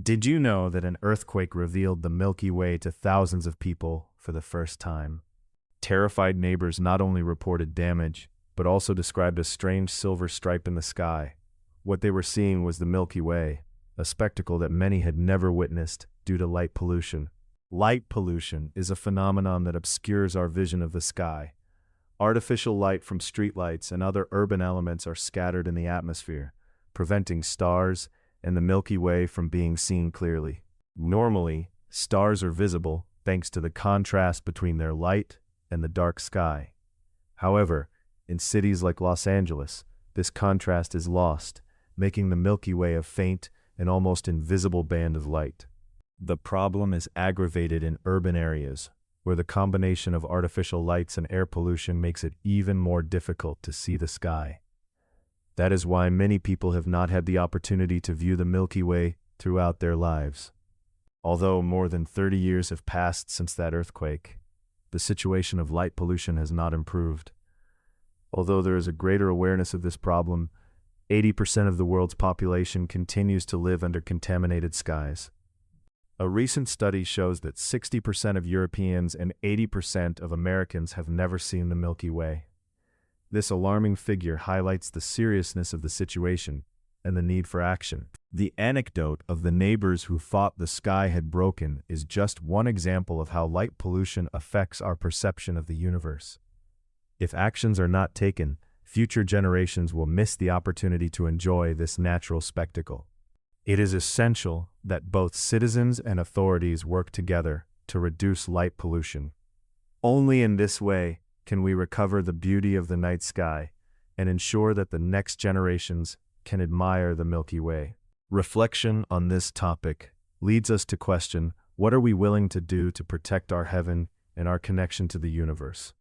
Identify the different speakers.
Speaker 1: Did you know that an earthquake revealed the Milky Way to thousands of people for the first time? Terrified neighbors not only reported damage, but also described a strange silver stripe in the sky. What they were seeing was the Milky Way, a spectacle that many had never witnessed due to light pollution. Light pollution is a phenomenon that obscures our vision of the sky. Artificial light from streetlights and other urban elements are scattered in the atmosphere, preventing stars and the Milky Way from being seen clearly. Normally, stars are visible thanks to the contrast between their light and the dark sky. However, in cities like Los Angeles, this contrast is lost, making the Milky Way a faint and almost invisible band of light. The problem is aggravated in urban areas, where the combination of artificial lights and air pollution makes it even more difficult to see the sky. That is why many people have not had the opportunity to view the Milky Way throughout their lives. Although more than 30 years have passed since that earthquake, the situation of light pollution has not improved. Although there is a greater awareness of this problem, 80% of the world's population continues to live under contaminated skies. A recent study shows that 60% of Europeans and 80% of Americans have never seen the Milky Way. This alarming figure highlights the seriousness of the situation and the need for action. The anecdote of the neighbors who thought the sky had broken is just one example of how light pollution affects our perception of the universe. If actions are not taken, future generations will miss the opportunity to enjoy this natural spectacle. It is essential that both citizens and authorities work together to reduce light pollution. Only in this way can we recover the beauty of the night sky and ensure that the next generations can admire the Milky Way. Reflection on this topic leads us to question, what are we willing to do to protect our heaven and our connection to the universe?